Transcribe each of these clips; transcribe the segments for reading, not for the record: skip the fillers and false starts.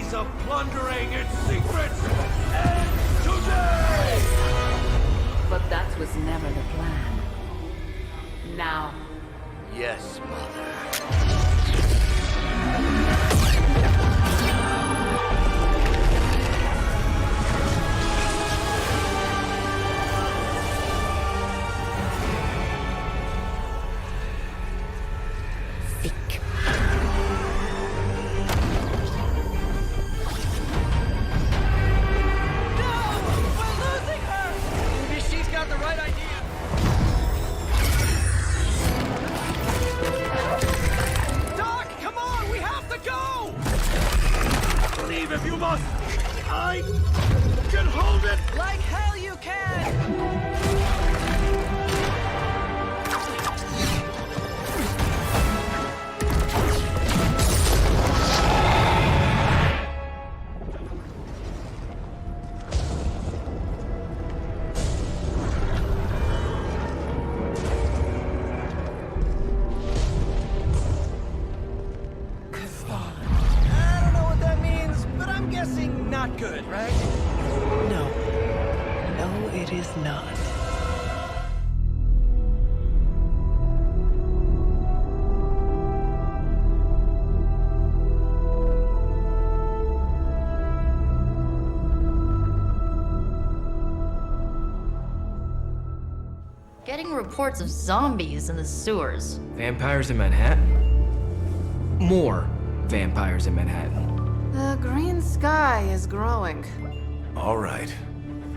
days of plundering its secrets end today! But that was never the plan. Now, Yes, Mother. thick. Maybe she's got the right idea. Doc, come on, we have to go! Leave if you must! I can hold it! Like hell you can! I don't know what that means, but I'm guessing not good, right? No. No, it is not. Getting reports of zombies in the sewers. Vampires in Manhattan? More vampires in Manhattan. The green sky is growing. All right.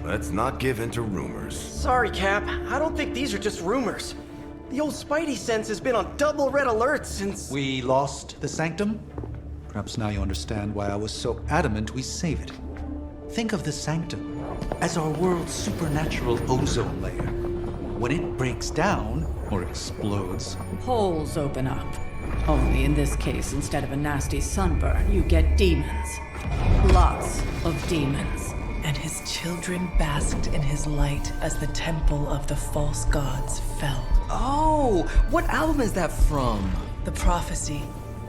Let's not give in to rumors. Sorry, Cap. I don't think these are just rumors. The old Spidey sense has been on double red alert since... We lost the Sanctum? Perhaps now you understand why I was so adamant we save it. Think of the Sanctum as our world's supernatural ozone layer. When it breaks down, or explodes, Holes open up. Only in this case, instead of a nasty sunburn, you get demons. Lots of demons. And his children basked in his light as the temple of the false gods fell. Oh, what album is that from? The prophecy.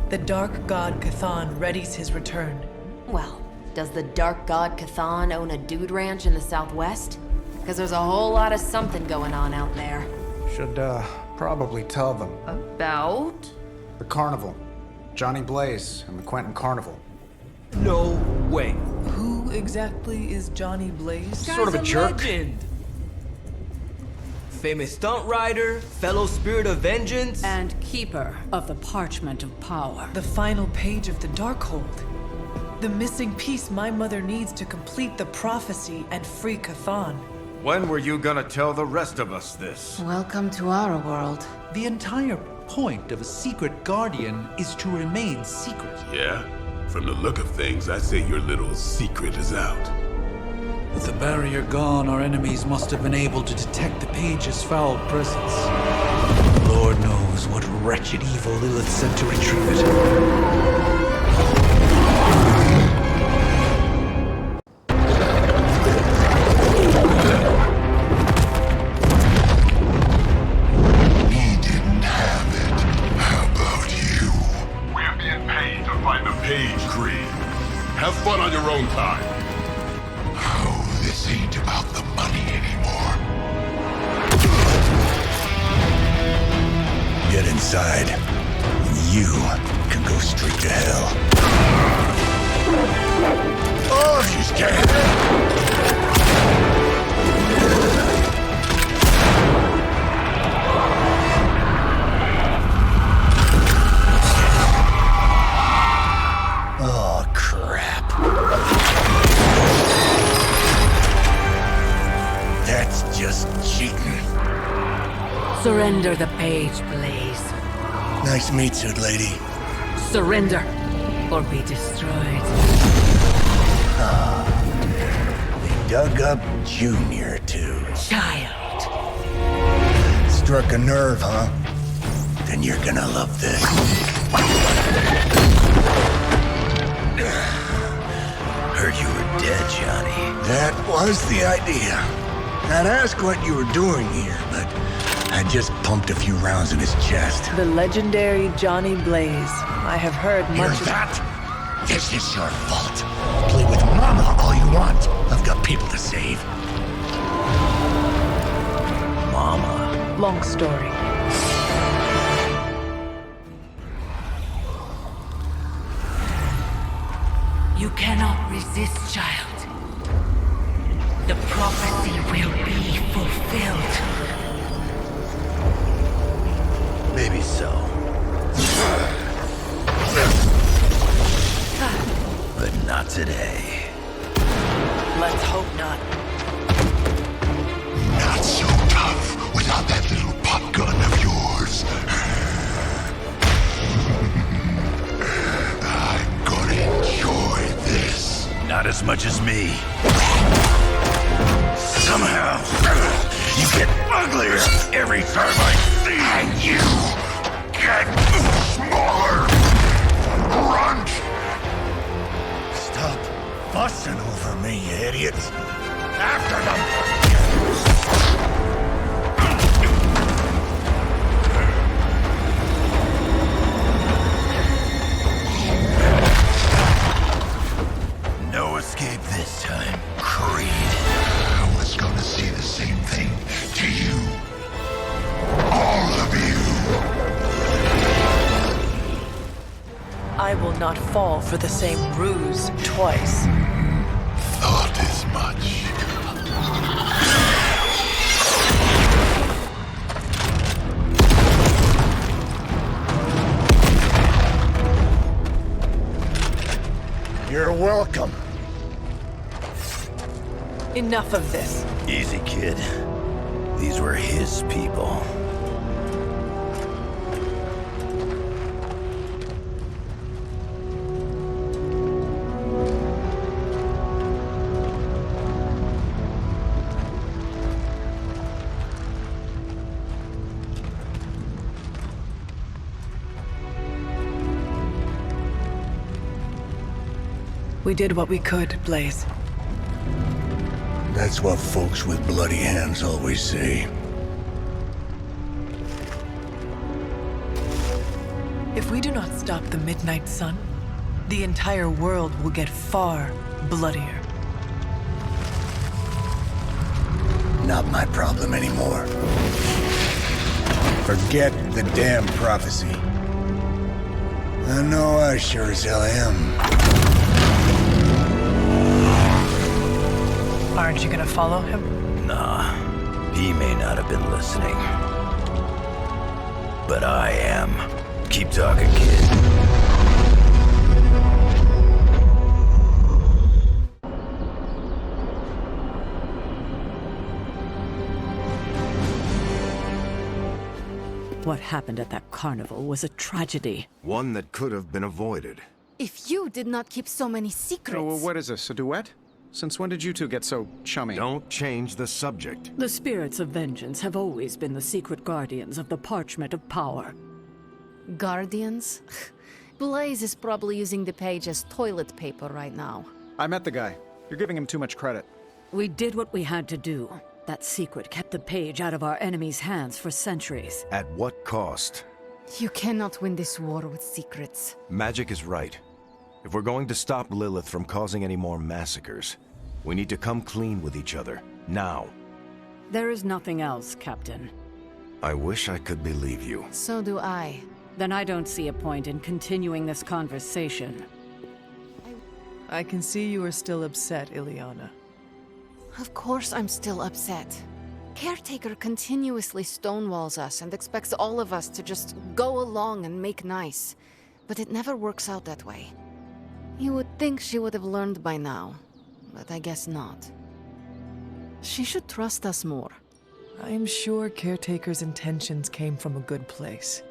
The dark god Cthon readies his return. Well, does the dark god Cthon own a dude ranch in the Southwest? Because there's a whole lot of something going on out there. Should, probably tell them. About? The carnival. Johnny Blaze and the Quentin Carnival. No way. Who exactly is Johnny Blaze? Sort of a jerk. Legend. Famous stunt rider, fellow spirit of vengeance. And keeper of the parchment of power. The final page of the Darkhold. The missing piece my mother needs to complete the prophecy and free Cthon. When were you gonna tell the rest of us this? Welcome to our world. the entire point of a secret guardian is to remain secret. Yeah? From the look of things, I say your little secret is out. With the barrier gone, our enemies must have been able to detect the page's foul presence. Lord knows what wretched evil Lilith sent to retrieve it. Have fun on your own time. Oh, this ain't about the money anymore. Get inside. You can go straight to hell. Oh, she's dead. Surrender the page, Blaze. Nice meat suit, lady. Surrender, or be destroyed. They dug up Junior, too. Child. Struck a nerve, huh? Then you're gonna love this. Heard you were dead, Johnny. That was the idea. I'd ask what you were doing here, but I just pumped a few rounds in his chest. The legendary Johnny Blaze. I have heard Hear much. that? This is your fault. Play with Mama all you want. I've got people to save. Mama. Long story. You cannot resist, child. The prophecy will be fulfilled. Maybe so. But not today. Let's hope not. Not so tough without that little pop gun of yours. I'm gonna enjoy this. Not as much as me. Somehow, you get uglier every time I see you. And you get smaller. Grunt! Stop fussing over me, you idiots. After them! No escape this time, Creed. I was gonna say the same thing to you. All of you. I will not fall for the same ruse twice. Thought as much. You're welcome. Enough of this. Easy, kid. These were his people. We did what we could, Blaze. That's what folks with bloody hands always say. If we do not stop the Midnight Sun, the entire world will get far bloodier. Not my problem anymore. Forget the damn prophecy. I know I sure as hell am. Aren't you gonna follow him? Nah, he may not have been listening. But I am. Keep talking, kid. What happened at that carnival was a tragedy. One that could have been avoided. If you did not keep so many secrets... Oh, what is this, a duet? Since when did you two get so chummy? Don't change the subject. The spirits of vengeance have always been the secret guardians of the Parchment of Power. Guardians? Blaze is probably using the page as toilet paper right now. I met the guy. You're giving him too much credit. We did what we had to do. That secret kept the page out of our enemies' hands for centuries. At what cost? You cannot win this war with secrets. Magic is right. If we're going to stop Lilith from causing any more massacres, we need to come clean with each other, now. There is nothing else, Captain. I wish I could believe you. So do I. Then I don't see a point in continuing this conversation. I can see you are still upset, Ileana. Of course I'm still upset. Caretaker continuously stonewalls us and expects all of us to just go along and make nice. But it never works out that way. You would think she would have learned by now, but I guess not. She should trust us more. I am sure Caretaker's intentions came from a good place.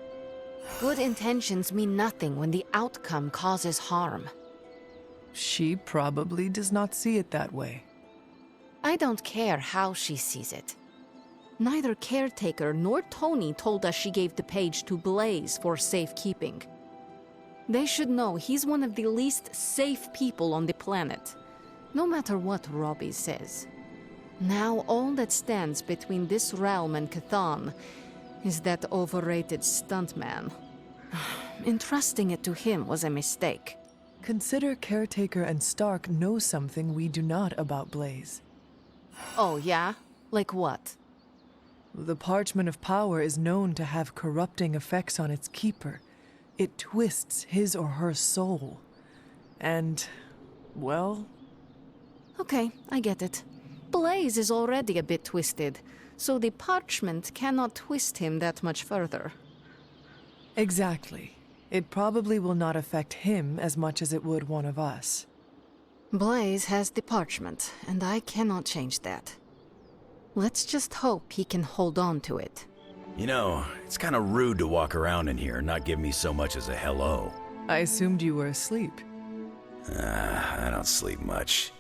Good intentions mean nothing when the outcome causes harm. She probably does not see it that way. I don't care how she sees it. Neither Caretaker nor Tony told us she gave the page to Blaze for safekeeping. They should know he's one of the least safe people on the planet, no matter what Robbie says. Now all that stands between this realm and Chthon is that overrated stuntman. Entrusting it to him was a mistake. Consider Caretaker and Stark know something we do not about Blaze. Oh, yeah? Like what? The Parchment of Power is known to have corrupting effects on its keeper. It twists his or her soul. And, well... Okay, I get it. Blaze is already a bit twisted, so the parchment cannot twist him that much further. Exactly. It probably will not affect him as much as it would one of us. Blaze has the parchment, and I cannot change that. Let's just hope he can hold on to it. You know, it's kind of rude to walk around in here and not give me so much as a hello. I assumed you were asleep. I don't sleep much.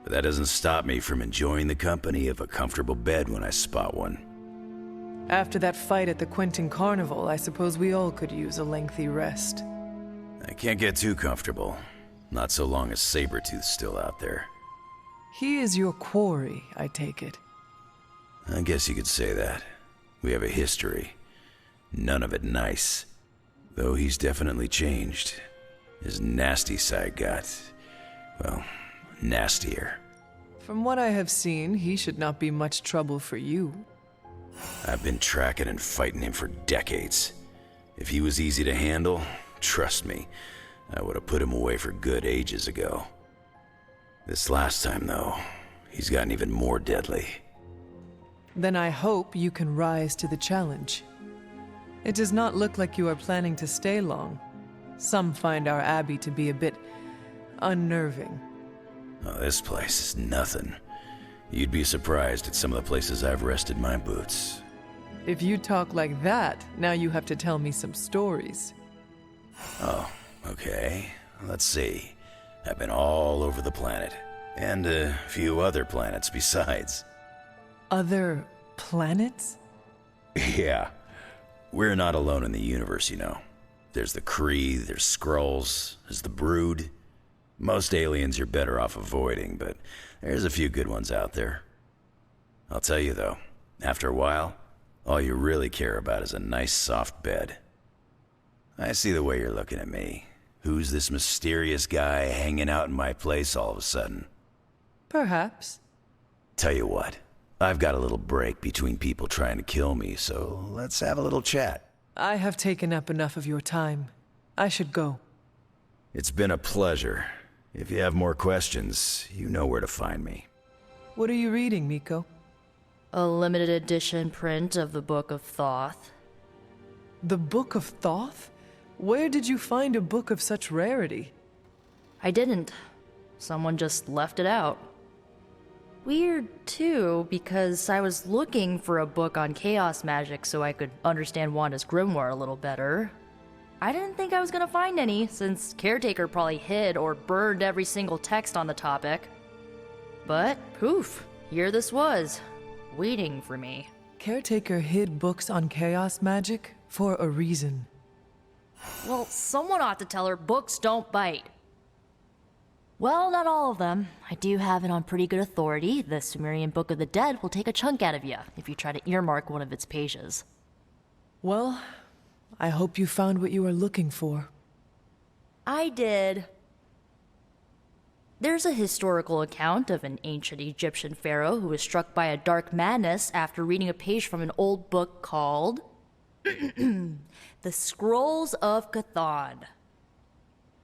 But that doesn't stop me from enjoying the company of a comfortable bed when I spot one. After that fight at the Quentin Carnival, I suppose we all could use a lengthy rest. I can't get too comfortable. Not so long as Sabretooth's still out there. He is your quarry, I take it. I guess you could say that. We have a history. None of it nice. Though he's definitely changed. His nasty side got, well, nastier. From what I have seen, he should not be much trouble for you. I've been tracking and fighting him for decades. If he was easy to handle, trust me, I would have put him away for good ages ago. This last time, though, he's gotten even more deadly. Then I hope you can rise to the challenge. It does not look like you are planning to stay long. Some find our abbey to be a bit unnerving. Oh, this place is nothing. You'd be surprised at some of the places I've rested my boots. If you talk like that, now you have to tell me some stories. Oh, okay. Let's see. I've been all over the planet. And a few other planets besides. Other planets? Yeah. We're not alone in the universe, you know. There's the Kree, there's Skrulls, there's the Brood. Most aliens you're better off avoiding, but there's a few good ones out there. I'll tell you though, after a while, all you really care about is a nice soft bed. I see the way you're looking at me. Who's this mysterious guy hanging out in my place all of a sudden? Perhaps. Tell you what, I've got a little break between people trying to kill me, so let's have a little chat. I have taken up enough of your time. I should go. It's been a pleasure. If you have more questions, you know where to find me. What are you reading, Miko? A limited edition print of the Book of Thoth. The Book of Thoth? Where did you find a book of such rarity? I didn't. Someone just left it out. Weird, too, because I was looking for a book on chaos magic so I could understand Wanda's grimoire a little better. I didn't think I was gonna find any, since Caretaker probably hid or burned every single text on the topic. But, poof, here this was, waiting for me. Caretaker hid books on chaos magic for a reason. Well, someone ought to tell her books don't bite. Well, not all of them. I do have it on pretty good authority. The Sumerian Book of the Dead will take a chunk out of you if you try to earmark one of its pages. Well, I hope you found what you were looking for. I did. There's a historical account of an ancient Egyptian pharaoh who was struck by a dark madness after reading a page from an old book called The Scrolls of Chthon.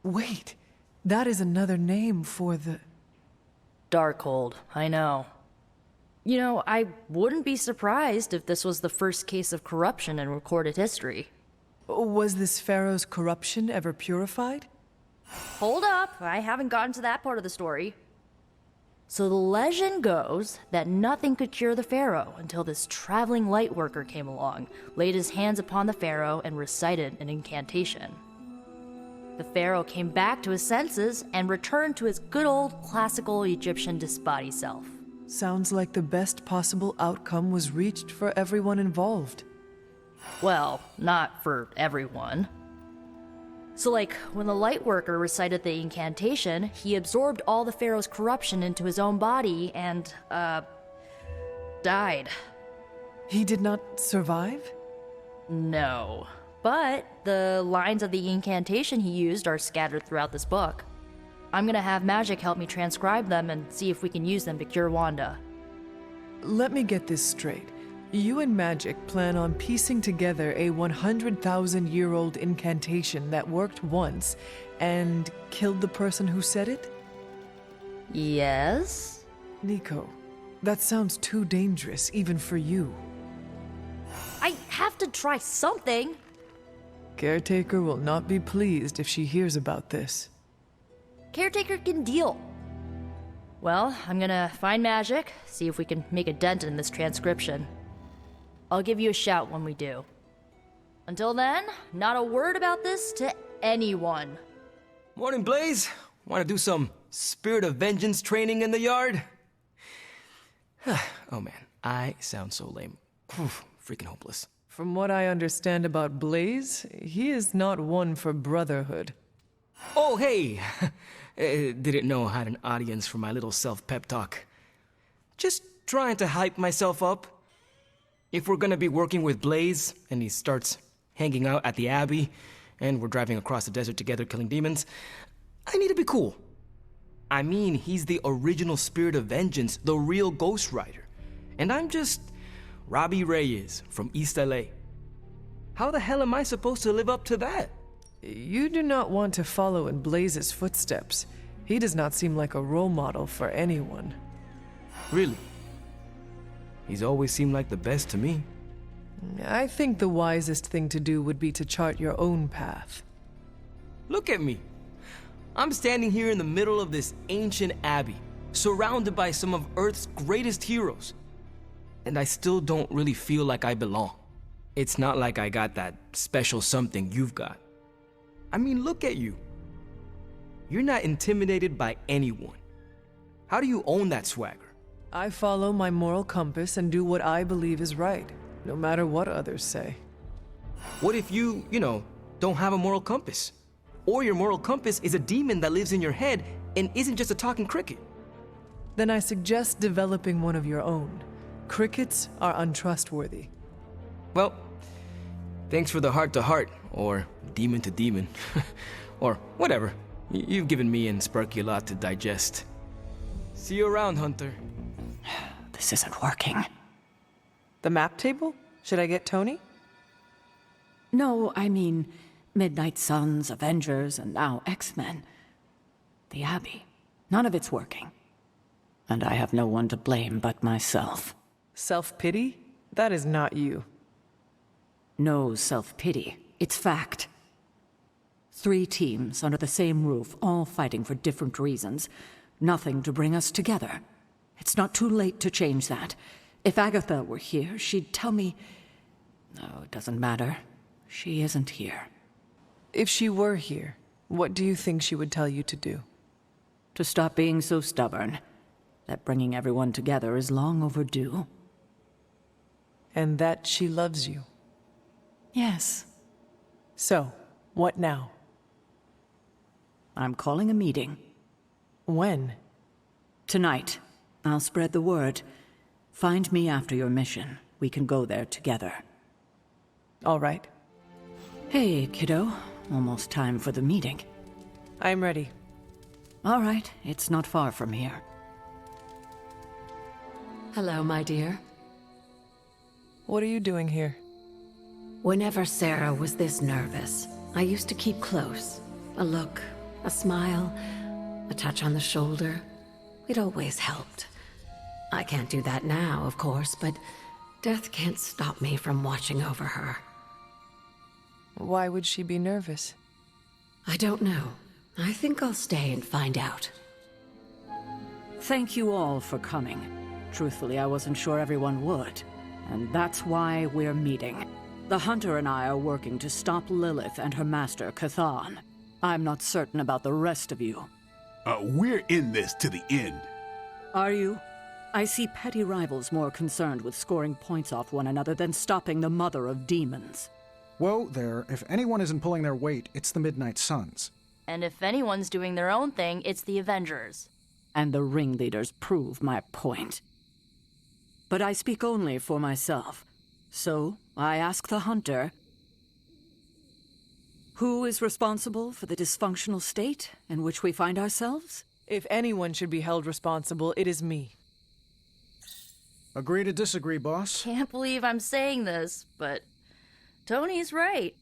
Wait, that is another name for the... Darkhold, I know. You know, I wouldn't be surprised if this was the first case of corruption in recorded history. Was this pharaoh's corruption ever purified? Hold up, I haven't gotten to that part of the story. So the legend goes that nothing could cure the pharaoh until this traveling light worker came along, laid his hands upon the pharaoh, and recited an incantation. The pharaoh came back to his senses and returned to his good old classical Egyptian disbody self. Sounds like the best possible outcome was reached for everyone involved. Well, not for everyone. So like, when the Lightworker recited the incantation, he absorbed all the pharaoh's corruption into his own body and, died. He did not survive? No. But the lines of the incantation he used are scattered throughout this book. I'm gonna have Magic help me transcribe them and see if we can use them to cure Wanda. Let me get this straight. You and Magic plan on piecing together a 100,000-year-old incantation that worked once and killed the person who said it? Yes? Nico, that sounds too dangerous even for you. I have to try something! Caretaker will not be pleased if she hears about this. Caretaker can deal. Well, I'm gonna find Magic, see if we can make a dent in this transcription. I'll give you a shout when we do. Until then, not a word about this to anyone. Morning, Blaze. Want to do some Spirit of Vengeance training in the yard? Oh man, I sound so lame. Freaking hopeless. From what I understand about Blaze, he is not one for brotherhood. Oh, hey! Didn't know I had an audience for my little self-pep talk. Just trying to hype myself up. If we're gonna be working with Blaze, and he starts hanging out at the Abbey, and we're driving across the desert together killing demons, I need to be cool. I mean, he's the original Spirit of Vengeance, the real Ghost Rider. And I'm just Robbie Reyes from East LA. How the hell am I supposed to live up to that? You do not want to follow in Blaze's footsteps. He does not seem like a role model for anyone. Really? He's always seemed like the best to me. I think the wisest thing to do would be to chart your own path. Look at me. I'm standing here in the middle of this ancient abbey, surrounded by some of Earth's greatest heroes. And I still don't really feel like I belong. It's not like I got that special something you've got. I mean, look at you. You're not intimidated by anyone. How do you own that swagger? I follow my moral compass and do what I believe is right, no matter what others say. What if you don't have a moral compass? Or your moral compass is a demon that lives in your head and isn't just a talking cricket? Then I suggest developing one of your own. Crickets are untrustworthy. Well, thanks for the heart-to-heart, or demon-to-demon, or whatever. You've given me and Sparky a lot to digest. See you around, Hunter. This isn't working. The map table? Should I get Tony? No, I mean Midnight Suns, Avengers, and now X-Men. The Abbey. None of it's working. And I have no one to blame but myself. Self-pity? That is not you. No self-pity. It's fact. 3 teams under the same roof, all fighting for different reasons. Nothing to bring us together. It's not too late to change that. If Agatha were here, she'd tell me... No, it doesn't matter. She isn't here. If she were here, what do you think she would tell you to do? To stop being so stubborn. That bringing everyone together is long overdue. And that she loves you. Yes. So, what now? I'm calling a meeting. When? Tonight. I'll spread the word. Find me after your mission. We can go there together. All right. Hey, kiddo. Almost time for the meeting. I'm ready. All right. It's not far from here. Hello, my dear. What are you doing here? Whenever Sarah was this nervous, I used to keep close. A look, a smile, a touch on the shoulder. It always helped. I can't do that now, of course, but death can't stop me from watching over her. Why would she be nervous? I don't know. I think I'll stay and find out. Thank you all for coming. Truthfully, I wasn't sure everyone would. And that's why we're meeting. The Hunter and I are working to stop Lilith and her master, Chthon. I'm not certain about the rest of you. We're in this to the end. Are you? I see petty rivals more concerned with scoring points off one another than stopping the mother of demons. Whoa there, if anyone isn't pulling their weight, it's the Midnight Suns. And if anyone's doing their own thing, it's the Avengers. And the ringleaders prove my point. But I speak only for myself. So, I ask the Hunter... Who is responsible for the dysfunctional state in which we find ourselves? If anyone should be held responsible, it is me. Agree to disagree, boss. Can't believe I'm saying this, but Tony's right.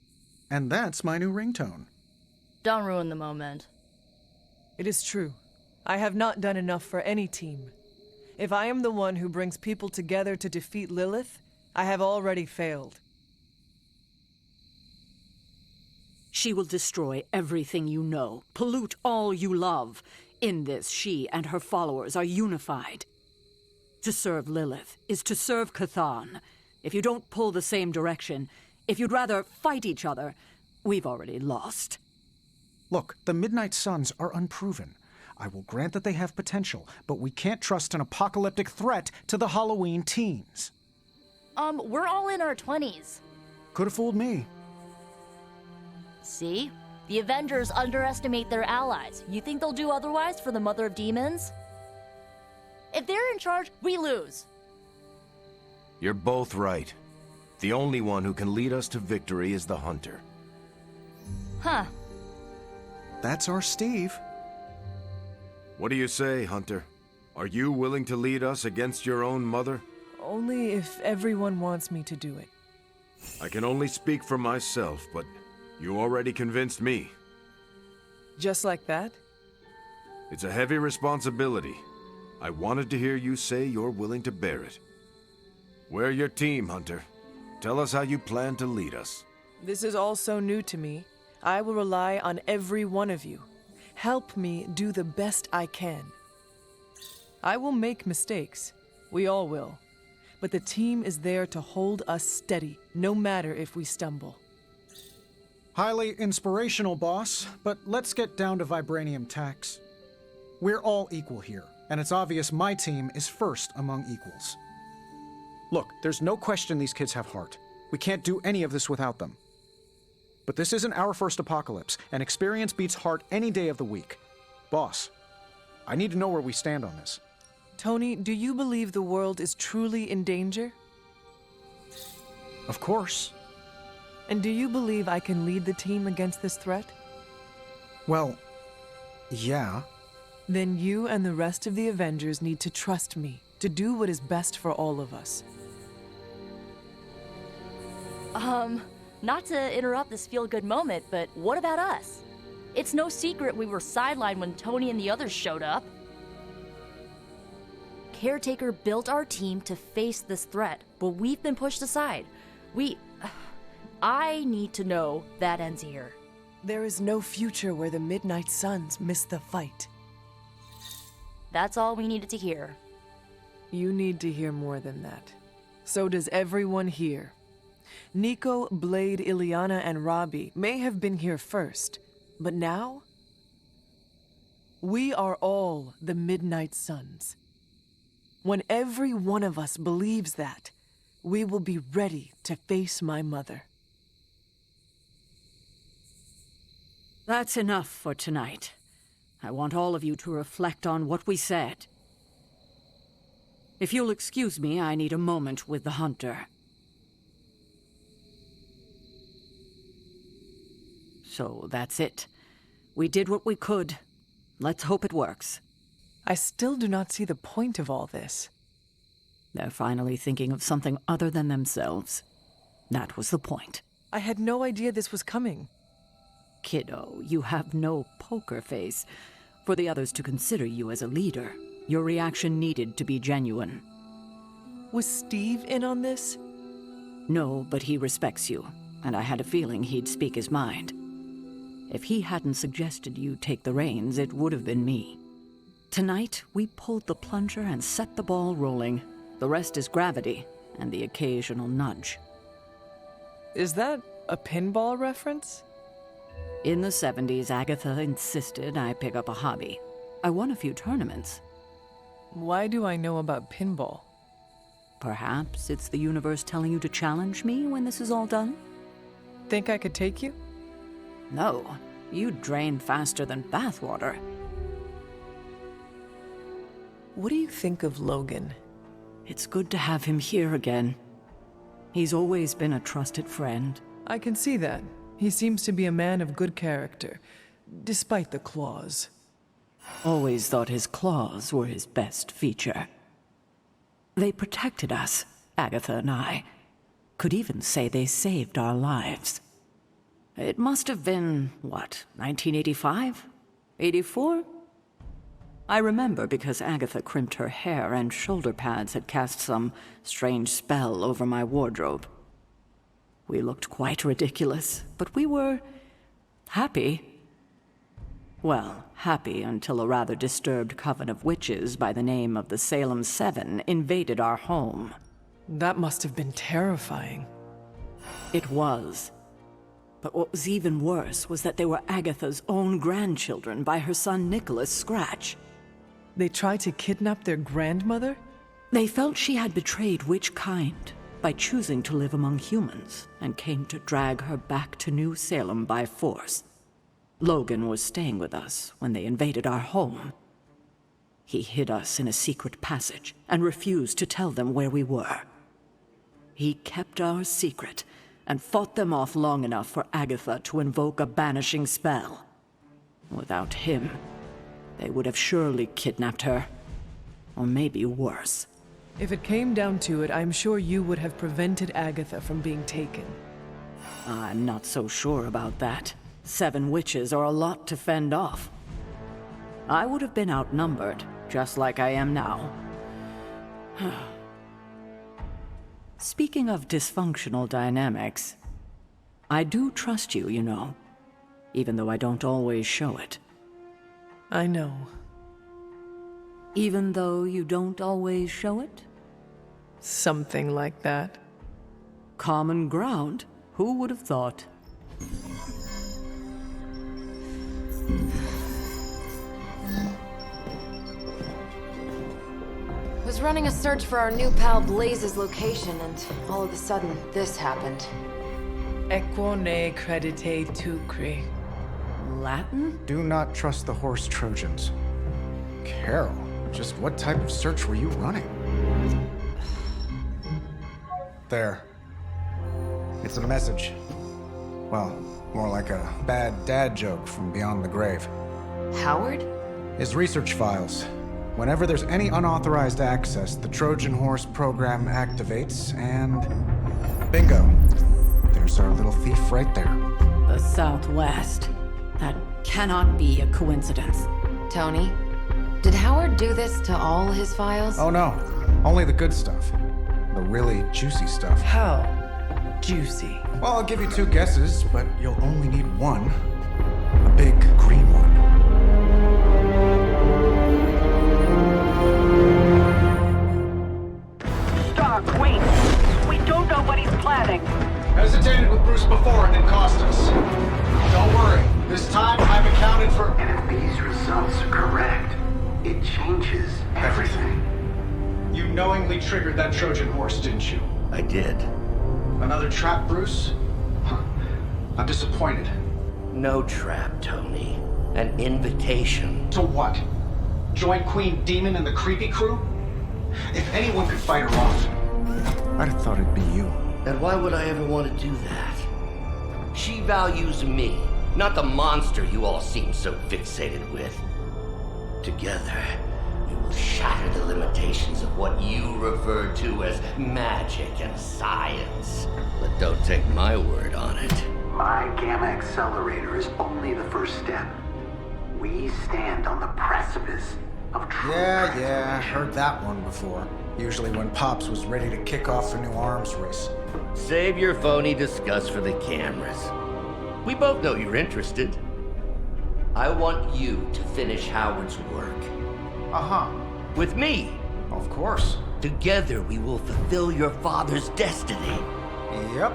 And that's my new ringtone. Don't ruin the moment. It is true. I have not done enough for any team. If I am the one who brings people together to defeat Lilith, I have already failed. She will destroy everything you know, pollute all you love. In this, she and her followers are unified. To serve Lilith is to serve Chthon. If you don't pull the same direction, if you'd rather fight each other, we've already lost. Look, the Midnight Suns are unproven. I will grant that they have potential, but we can't trust an apocalyptic threat to the Halloween teens. We're all in our 20s. Could have fooled me. See? The Avengers underestimate their allies. You think they'll do otherwise for the Mother of Demons? If they're in charge, we lose. You're both right. The only one who can lead us to victory is the Hunter. Huh. That's our Steve. What do you say, Hunter? Are you willing to lead us against your own mother? Only if everyone wants me to do it. I can only speak for myself, but you already convinced me. Just like that? It's a heavy responsibility. I wanted to hear you say you're willing to bear it. We're your team, Hunter. Tell us how you plan to lead us. This is all so new to me. I will rely on every one of you. Help me do the best I can. I will make mistakes. We all will. But the team is there to hold us steady, no matter if we stumble. Highly inspirational, boss, but let's get down to vibranium tax. We're all equal here, and it's obvious my team is first among equals. Look, there's no question these kids have heart. We can't do any of this without them. But this isn't our first apocalypse, and experience beats heart any day of the week. Boss, I need to know where we stand on this. Tony, do you believe the world is truly in danger? Of course. And do you believe I can lead the team against this threat? Well, yeah. Then you and the rest of the Avengers need to trust me to do what is best for all of us. Not to interrupt this feel-good moment, but what about us? It's no secret we were sidelined when Tony and the others showed up. Caretaker built our team to face this threat, but we've been pushed aside. I need to know that ends here. There is no future where the Midnight Suns miss the fight. That's all we needed to hear. You need to hear more than that. So does everyone here. Nico, Blade, Illyana, and Robbie may have been here first, but now? We are all the Midnight Suns. When every one of us believes that, we will be ready to face my mother. That's enough for tonight. I want all of you to reflect on what we said. If you'll excuse me, I need a moment with the Hunter. So that's it. We did what we could. Let's hope it works. I still do not see the point of all this. They're finally thinking of something other than themselves. That was the point. I had no idea this was coming. Kiddo, you have no poker face. For the others to consider you as a leader, your reaction needed to be genuine. Was Steve in on this? No, but he respects you, and I had a feeling he'd speak his mind. If he hadn't suggested you take the reins, it would have been me. Tonight, we pulled the plunger and set the ball rolling. The rest is gravity, and the occasional nudge. Is that a pinball reference? In the 70s, Agatha insisted I pick up a hobby. I won a few tournaments. Why do I know about pinball? Perhaps it's the universe telling you to challenge me when this is all done? Think I could take you? No, you'd drain faster than bathwater. What do you think of Logan? It's good to have him here again. He's always been a trusted friend. I can see that. He seems to be a man of good character, despite the claws. Always thought his claws were his best feature. They protected us, Agatha and I. Could even say they saved our lives. It must have been, what, 1985? 84? I remember because Agatha crimped her hair and shoulder pads had cast some strange spell over my wardrobe. We looked quite ridiculous, but we were happy. Well, happy until a rather disturbed coven of witches by the name of the Salem Seven invaded our home. That must have been terrifying. It was. But what was even worse was that they were Agatha's own grandchildren by her son Nicholas Scratch. They tried to kidnap their grandmother? They felt she had betrayed witch kind by choosing to live among humans, and came to drag her back to New Salem by force. Logan was staying with us when they invaded our home. He hid us in a secret passage and refused to tell them where we were. He kept our secret and fought them off long enough for Agatha to invoke a banishing spell. Without him, they would have surely kidnapped her. Or maybe worse. If it came down to it, I'm sure you would have prevented Agatha from being taken. I'm not so sure about that. 7 witches are a lot to fend off. I would have been outnumbered, just like I am now. Speaking of dysfunctional dynamics, I do trust you, you know, even though I don't always show it. I know. Even though you don't always show it? Something like that. Common ground? Who would have thought? Was running a search for our new pal Blaze's location, and all of a sudden, this happened. Equo ne credite tucri. Latin? Do not trust the horse Trojans. Carol, just what type of search were you running? There. It's a message. Well, more like a bad dad joke from beyond the grave. Howard? His research files. Whenever there's any unauthorized access, the Trojan Horse program activates, and bingo. There's our little thief right there. The Southwest. That cannot be a coincidence. Tony, did Howard do this to all his files? Oh no, only the good stuff. The really juicy stuff. How juicy? Well, I'll give you 2 guesses, but you'll only need one. A big green one. Stark, wait! We don't know what he's planning. Hesitated with Bruce before and it cost us. Don't worry, this time I've accounted for... And if these results are correct, it changes everything. You knowingly triggered that Trojan horse, didn't you? I did. Another trap, Bruce? I'm disappointed. No trap, Tony. An invitation. To what? Join Queen Demon and the Creepy Crew? If anyone could fight her off, I'd have thought it'd be you. And why would I ever want to do that? She values me, not the monster you all seem so fixated with. Together, we will shatter the limitations of what you refer to as magic and science. But don't take my word on it. My Gamma Accelerator is only the first step. We stand on the precipice of true Yeah, heard that one before. Usually when Pops was ready to kick off a new arms race. Save your phony disgust for the cameras. We both know you're interested. I want you to finish Howard's work. Uh-huh. With me. Of course. Together we will fulfill your father's destiny. Yep.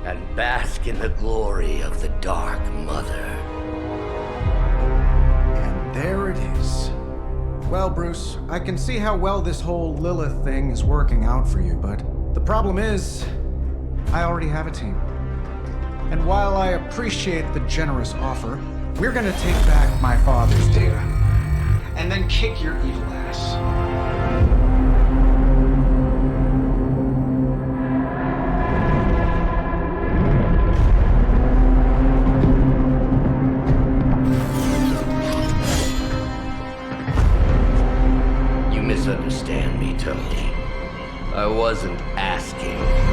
And bask in the glory of the Dark Mother. And there it is. Well, Bruce, I can see how well this whole Lilith thing is working out for you, but the problem is, I already have a team. And while I appreciate the generous offer, we're gonna take back my father's data, and then kick your evil ass. understand me, Tony. I wasn't asking